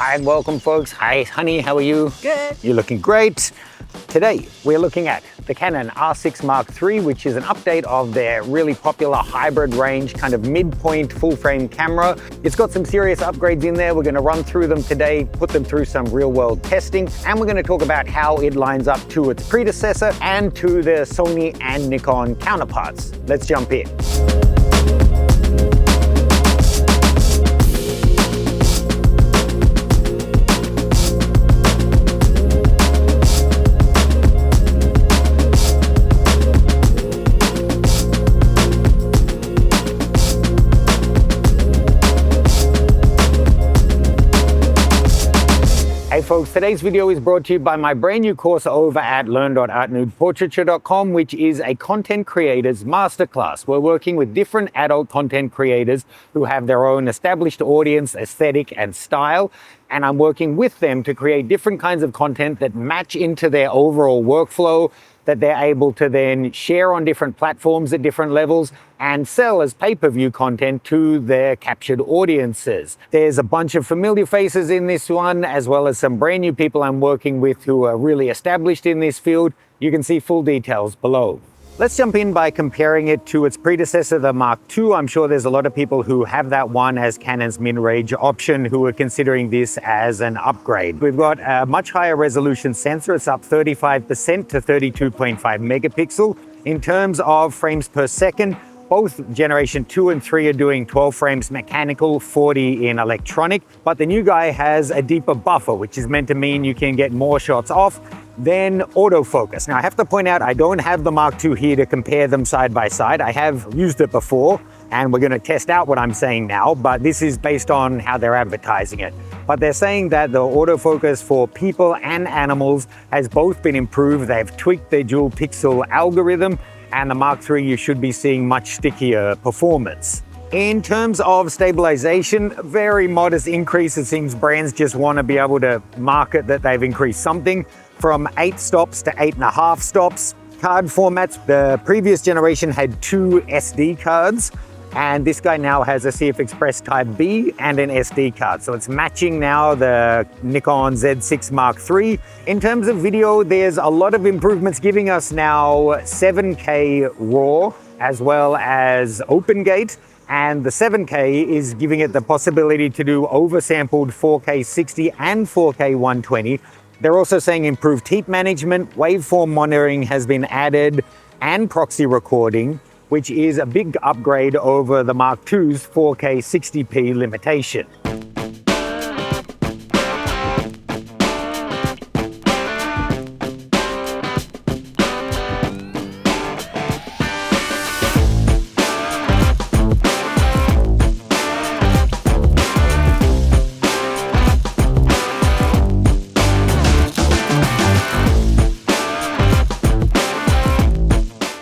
Hi and welcome folks. Hi honey, how are you? Good. You're looking great. Today we're looking at the Canon R6 Mark III, which is an update of their really popular hybrid range, kind of midpoint full frame camera. It's got some serious upgrades in there. We're going to run through them today, put them through some real world testing, and we're going to talk about how it lines up to its predecessor and to the Sony and Nikon counterparts. Let's jump in. Hey folks, today's video is brought to you by my brand new course over at learn.artnudeportraiture.com, which is a content creators masterclass. We're working with different adult content creators who have their own established audience, aesthetic, and style. And I'm working with them to create different kinds of content that match into their overall workflow, that they're able to then share on different platforms at different levels and sell as pay-per-view content to their captured audiences. There's a bunch of familiar faces in this one, as well as some brand new people I'm working with who are really established in this field. You can see full details below. Let's jump in by comparing it to its predecessor, the Mark II. I'm sure there's a lot of people who have that one as Canon's mid-range option who are considering this as an upgrade. We've got a much higher resolution sensor. It's up 35% to 32.5 megapixel. In terms of frames per second, both generation 2 and 3 are doing 12 frames mechanical, 40 in electronic, but the new guy has a deeper buffer, which is meant to mean you can get more shots off than autofocus. Now I have to point out, I don't have the Mark II here to compare them side by side. I have used it before, and we're going to test out what I'm saying now, but this is based on how they're advertising it. But they're saying that the autofocus for people and animals has both been improved. They've tweaked their dual pixel algorithm, and the Mark III, you should be seeing much stickier performance. In terms of stabilization, very modest increase. It seems brands just want to be able to market that they've increased something from 8 stops to 8.5 stops. Card formats, the previous generation had 2 SD cards, and this guy now has a CF Express Type B and an SD card. So it's matching now the Nikon Z6 Mark III. In terms of video, there's a lot of improvements, giving us now 7K RAW as well as open gate. And the 7K is giving it the possibility to do oversampled 4K 60 and 4K 120. They're also saying improved heat management, waveform monitoring has been added, and proxy recording, which is a big upgrade over the Mark II's 4K 60p limitation.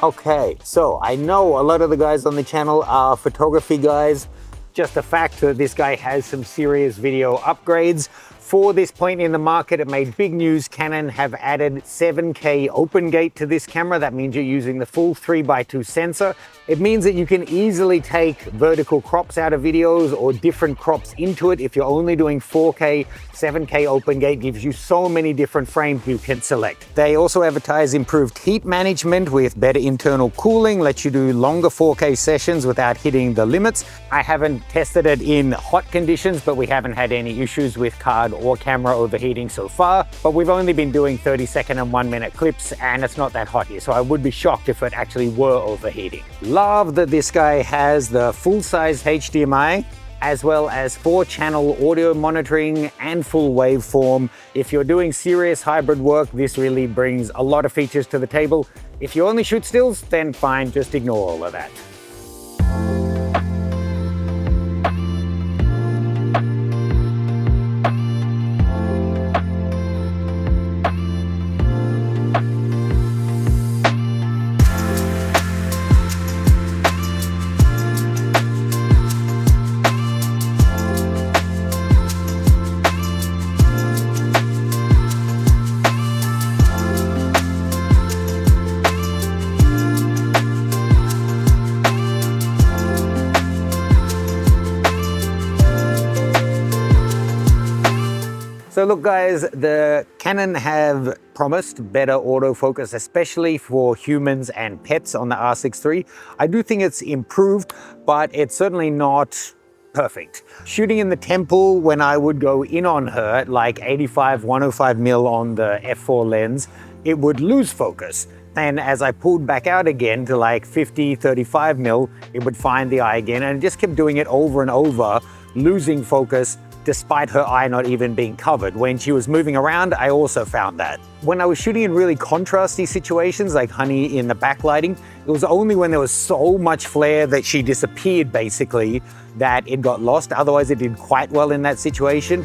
Okay, so I know a lot of the guys on the channel are photography guys. Just the fact that this guy has some serious video upgrades. For this point in the market, it made big news. Canon have added 7K open gate to this camera. That means you're using the full 3x2 sensor. It means that you can easily take vertical crops out of videos or different crops into it. If you're only doing 4K, 7K open gate gives you so many different frames you can select. They also advertise improved heat management with better internal cooling, lets you do longer 4K sessions without hitting the limits. I haven't tested it in hot conditions, but we haven't had any issues with card or camera overheating so far. But we've only been doing 30-second and 1-minute clips, and it's not that hot here, so I would be shocked if it actually were overheating. Love that this guy has the full-size HDMI, as well as 4-channel audio monitoring and full waveform. If you're doing serious hybrid work, this really brings a lot of features to the table. If you only shoot stills, then fine, just ignore all of that. So look guys, the Canon have promised better autofocus, especially for humans and pets on the R6 III. I do think it's improved, but it's certainly not perfect. Shooting in the temple, when I would go in on her at like 85, 105 mil on the f4 lens, it would lose focus. And as I pulled back out again to like 50, 35 mil, it would find the eye again, and it just kept doing it over and over, losing focus despite her eye not even being covered. When she was moving around, I also found that. When I was shooting in really contrasty situations, like Honey in the backlighting, it was only when there was so much flare that she disappeared basically that it got lost. Otherwise it did quite well in that situation.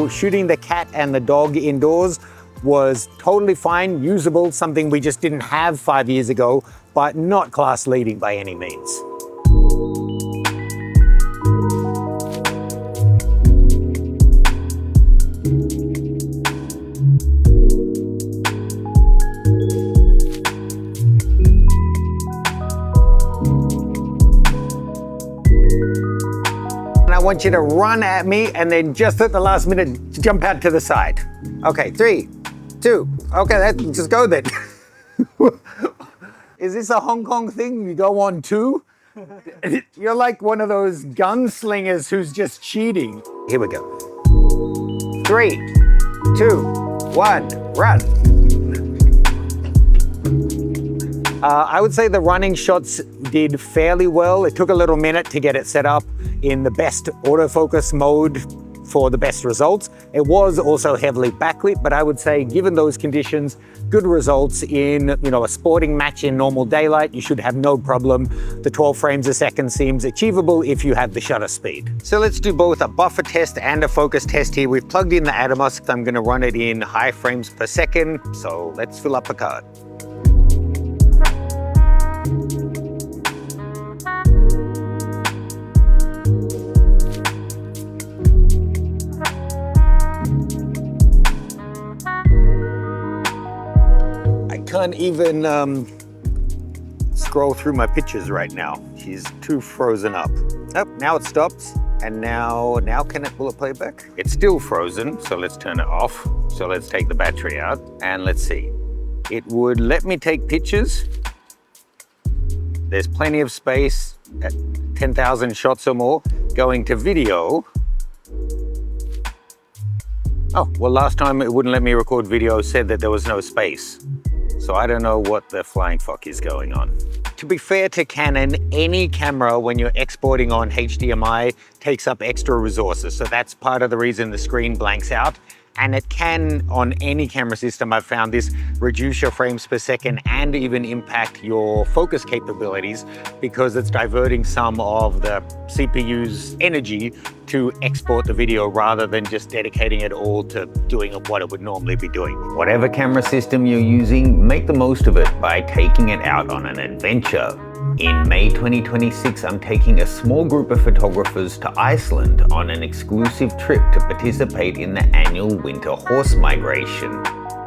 Shooting the cat and the dog indoors was totally fine, usable, something we just didn't have 5 years ago, but not class leading by any means. I want you to run at me and then just at the last minute jump out to the side. Okay, 3, 2, okay, just go then. Is this a Hong Kong thing? You go on 2? You're like one of those gunslingers who's just cheating. Here we go. 3, 2, 1, run. I would say the running shots did fairly well. It took a little minute to get it set up in the best autofocus mode for the best results. It was also heavily backlit, but I would say given those conditions, good results in a sporting match in normal daylight. You should have no problem. The 12 frames a second seems achievable if you have the shutter speed. So let's do both a buffer test and a focus test here. We've plugged in the Atomos. I'm gonna run it in high frames per second. So let's fill up a card. Can't even scroll through my pictures right now. She's too frozen up. Oh, now it stops. And now will it play back? It's still frozen, so let's turn it off. So let's take the battery out and let's see. It would let me take pictures. There's plenty of space at 10,000 shots or more. Going to video. Oh, well, last time it wouldn't let me record video, said that there was no space. So I don't know what the flying fuck is going on. To be fair to Canon, any camera when you're exporting on HDMI takes up extra resources. So that's part of the reason the screen blanks out. And it can, on any camera system, I've found this, reduce your frames per second and even impact your focus capabilities because it's diverting some of the CPU's energy to export the video rather than just dedicating it all to doing what it would normally be doing. Whatever camera system you're using, make the most of it by taking it out on an adventure. In May 2026, I'm taking a small group of photographers to Iceland on an exclusive trip to participate in the annual winter horse migration.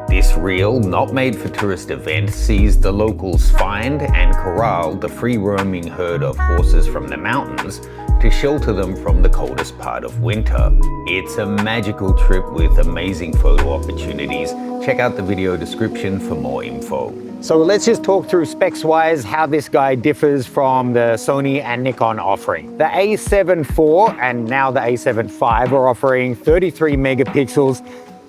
This real, not made for tourist event sees the locals find and corral the free-roaming herd of horses from the mountains to shelter them from the coldest part of winter. It's a magical trip with amazing photo opportunities. Check out the video description for more info. So let's just talk through specs-wise how this guy differs from the Sony and Nikon offering. The A7 IV and now the A7 V are offering 33 megapixels,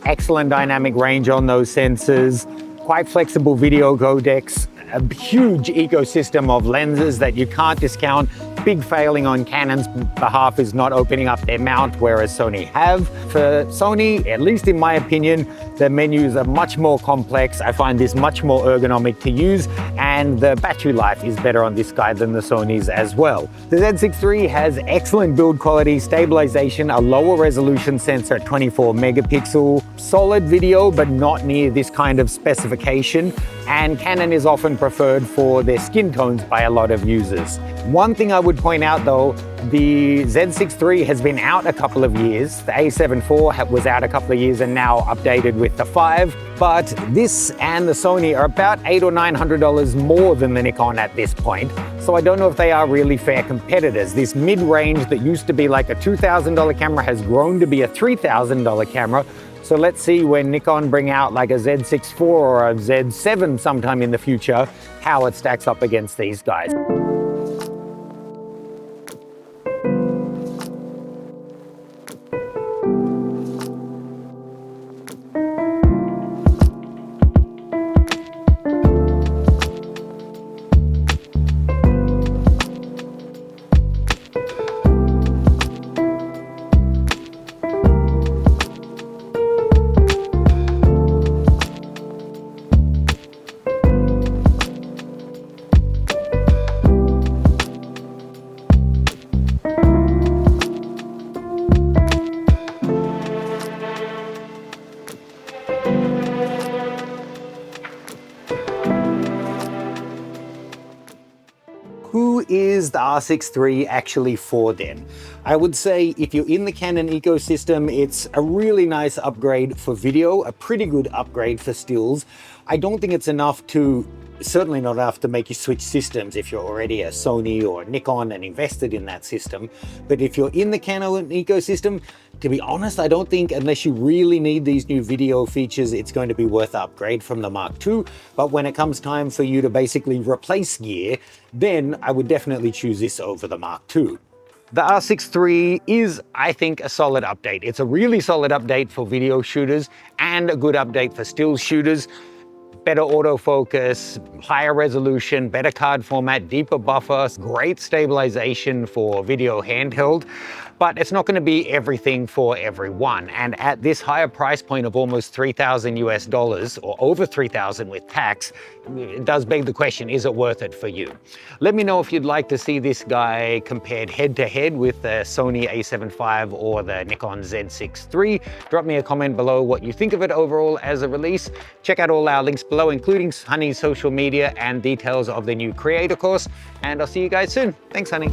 excellent dynamic range on those sensors, quite flexible video codecs, a huge ecosystem of lenses that you can't discount. Big failing on Canon's behalf is not opening up their mount, whereas Sony have. For Sony, at least in my opinion, the menus are much more complex. I find this much more ergonomic to use, and the battery life is better on this guy than the Sony's as well. The Z6 III has excellent build quality, stabilization, a lower resolution sensor at 24 megapixel, solid video, but not near this kind of specification. And Canon is often preferred for their skin tones by a lot of users. One thing I would point out though, The Z6 III has been out a couple of years. The A7 IV was out a couple of years and now updated with the 5. But this and the Sony are about $800 or $900 more than the Nikon at this point. So I don't know if they are really fair competitors. This mid-range that used to be like a $2,000 camera has grown to be a $3,000 camera. So let's see when Nikon bring out like a Z6 IV or a Z7 sometime in the future, how it stacks up against these guys. Who is the R6 III actually for then? I would say if you're in the Canon ecosystem, it's a really nice upgrade for video, a pretty good upgrade for stills. I don't think it's enough to, certainly not enough to make you switch systems if you're already a Sony or a Nikon and invested in that system. But if you're in the Canon ecosystem, to be honest, I don't think unless you really need these new video features, it's going to be worth the upgrade from the Mark II. But when it comes time for you to basically replace gear, then I would definitely choose this over the Mark II. The R6 III is, I think, a solid update. It's a really solid update for video shooters and a good update for still shooters. Better autofocus, higher resolution, better card format, deeper buffer, great stabilization for video handheld. But it's not going to be everything for everyone. And at this higher price point of almost $3,000 US, or over $3,000 with tax, it does beg the question, is it worth it for you? Let me know if you'd like to see this guy compared head to head with the Sony A7 IV or the Nikon Z6 III. Drop me a comment below what you think of it overall as a release. Check out all our links below, including Honey's social media and details of the new creator course. And I'll see you guys soon. Thanks, Honey.